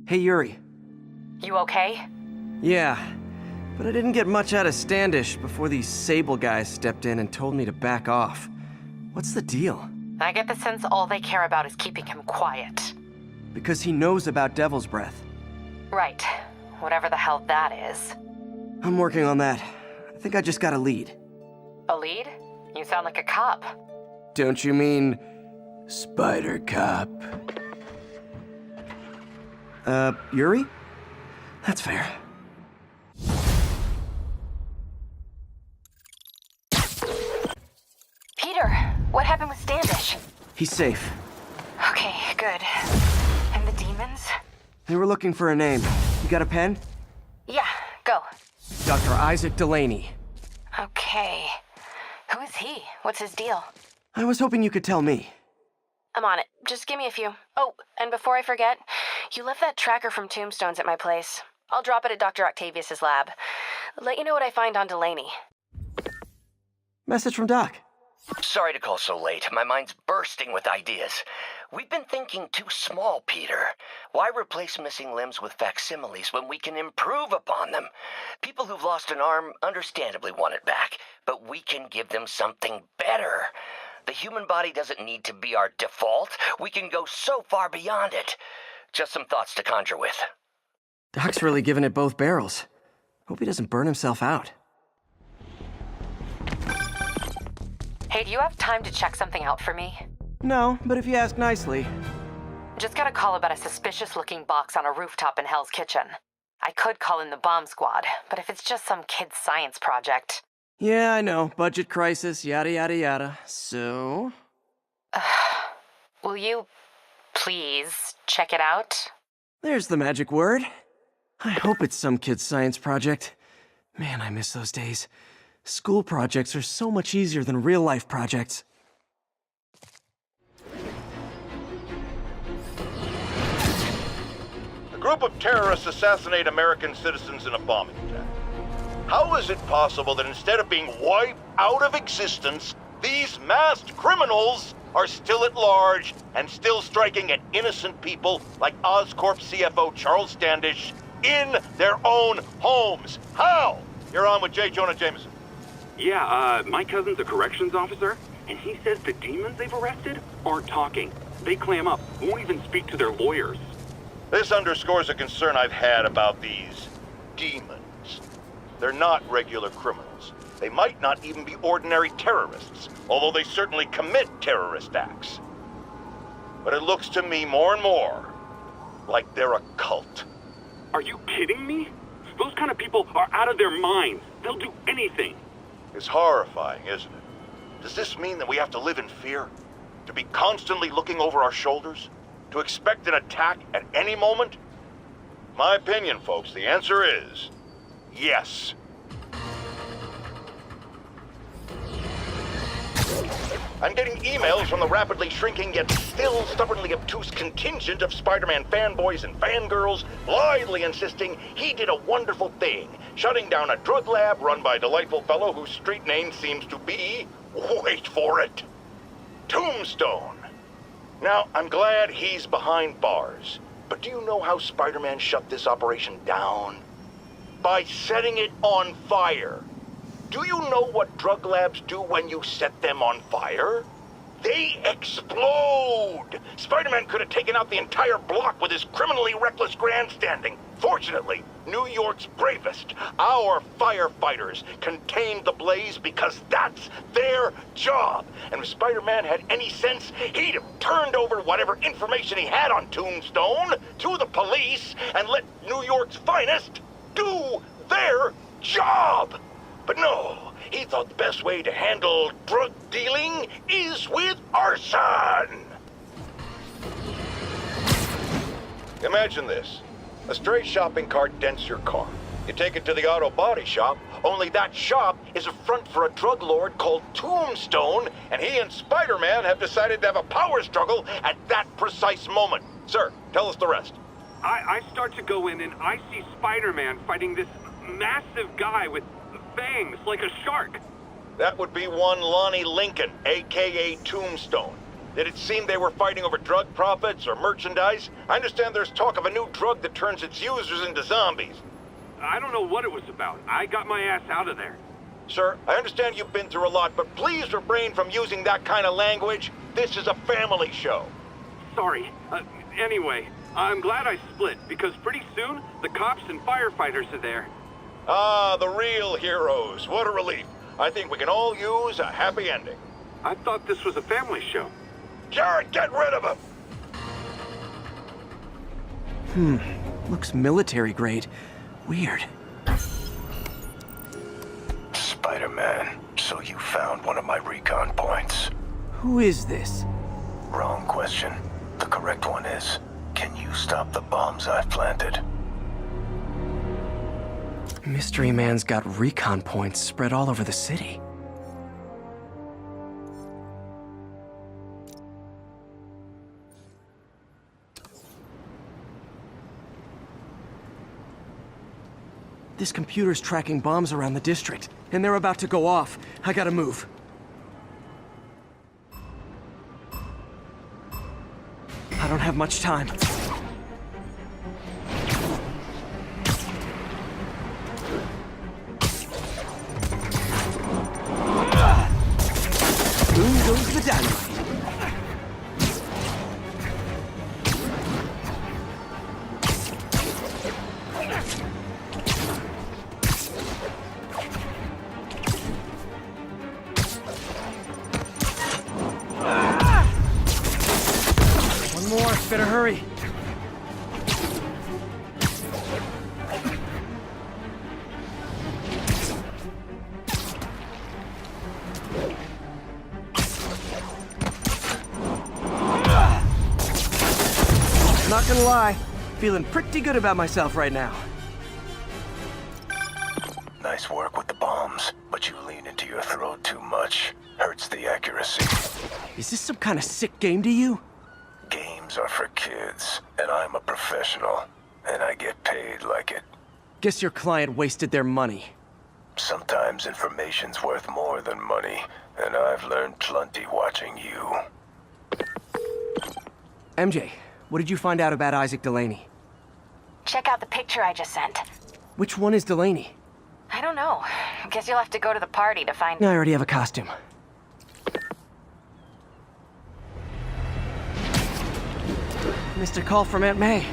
Hey, Yuri. You okay? Yeah, but I didn't get much out of Standish before these Sable guys stepped in and told me to back off. What's the deal? I get the sense all they care about is keeping him quiet. Because he knows about Devil's Breath. Right. Whatever the hell that is. I'm working on that. I think I just got a lead. A lead? You sound like a cop. Don't you mean... Spider Cop? Yuri? That's fair. Peter, what happened with Standish? He's safe. Okay, good. And the demons? They were looking for a name. You got a pen? Yeah, go. Dr. Isaac Delaney. Okay. Who is he? What's his deal? I was hoping you could tell me. I'm on it. Just give me a few. Oh, and before I forget, you left that tracker from Tombstones at my place. I'll drop it at Dr. Octavius's lab. Let you know what I find on Delaney. Message from Doc. Sorry to call so late. My mind's bursting with ideas. We've been thinking too small, Peter. Why replace missing limbs with facsimiles when we can improve upon them? People who've lost an arm understandably want it back, but we can give them something better. The human body doesn't need to be our default. We can go so far beyond it. Just some thoughts to conjure with. Doc's really giving it both barrels. Hope he doesn't burn himself out. Hey, do you have time to check something out for me? No, but if you ask nicely. Just got a call about a suspicious-looking box on a rooftop in Hell's Kitchen. I could call in the bomb squad, but if it's just some kid's science project... Yeah, I know. Budget crisis, yada yada yada. So? Will you please check it out? There's the magic word. I hope it's some kid's science project. Man, I miss those days. School projects are so much easier than real-life projects. A group of terrorists assassinate American citizens in a bombing attack. How is it possible that instead of being wiped out of existence, these masked criminals are still at large and still striking at innocent people like Oscorp CFO Charles Standish in their own homes? How? You're on with J. Jonah Jameson. Yeah, my cousin's a corrections officer, and he says the demons they've arrested aren't talking. They clam up, won't even speak to their lawyers. This underscores a concern I've had about these demons. They're not regular criminals. They might not even be ordinary terrorists, although they certainly commit terrorist acts. But it looks to me more and more like they're a cult. Are you kidding me? Those kind of people are out of their minds. They'll do anything. It's horrifying, isn't it? Does this mean that we have to live in fear? To be constantly looking over our shoulders? To expect an attack at any moment? My opinion, folks, the answer is yes. I'm getting emails from the rapidly shrinking yet still stubbornly obtuse contingent of Spider-Man fanboys and fangirls blithely insisting he did a wonderful thing, shutting down a drug lab run by a delightful fellow whose street name seems to be, wait for it, Tombstone. Now, I'm glad he's behind bars, but do you know how Spider-Man shut this operation down? By setting it on fire. Do you know what drug labs do when you set them on fire? They explode! Spider-Man could have taken out the entire block with his criminally reckless grandstanding. Fortunately, New York's bravest, our firefighters, contained the blaze because that's their job. And if Spider-Man had any sense, he'd have turned over whatever information he had on Tombstone to the police and let New York's finest do their job. But no, he thought the best way to handle drug dealing is with arson. Imagine this. A stray shopping cart dents your car. You take it to the auto body shop, only that shop is a front for a drug lord called Tombstone, and he and Spider-Man have decided to have a power struggle at that precise moment. Sir, tell us the rest. I start to go in and I see Spider-Man fighting this massive guy with fangs like a shark. That would be one Lonnie Lincoln, a.k.a. Tombstone. Did it seem they were fighting over drug profits or merchandise? I understand there's talk of a new drug that turns its users into zombies. I don't know what it was about. I got my ass out of there. Sir, I understand you've been through a lot, but please refrain from using that kind of language. This is a family show. Sorry. Anyway, I'm glad I split, because pretty soon, the cops and firefighters are there. Ah, the real heroes. What a relief. I think we can all use a happy ending. I thought this was a family show. Jared, get rid of him! Looks military grade. Weird. Spider Man, so you found one of my recon points. Who is this? Wrong question. The correct one is, can you stop the bombs I've planted? Mystery Man's got recon points spread all over the city. This computer's tracking bombs around the district, and they're about to go off. I gotta move. I don't have much time. Boom goes the dynamite. One more, better hurry. Not gonna lie, feeling pretty good about myself right now. Nice work with the bombs, but you lean into your throat too much. Hurts the accuracy. Is this some kind of sick game to you? Games are for kids, and I'm a professional, and I get paid like it. Guess your client wasted their money. Sometimes information's worth more than money, and I've learned plenty watching you. MJ, what did you find out about Isaac Delaney? Check out the picture I just sent. Which one is Delaney? I don't know. Guess you'll have to go to the party to find... I already have a costume. Missed a call from Aunt May.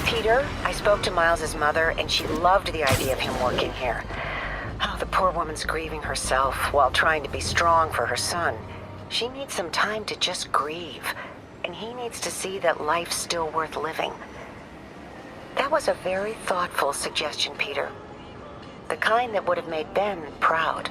Peter, I spoke to Miles's mother, and she loved the idea of him working here. Oh, the poor woman's grieving herself while trying to be strong for her son. She needs some time to just grieve, and he needs to see that life's still worth living. That was a very thoughtful suggestion, Peter. The kind that would have made Ben proud.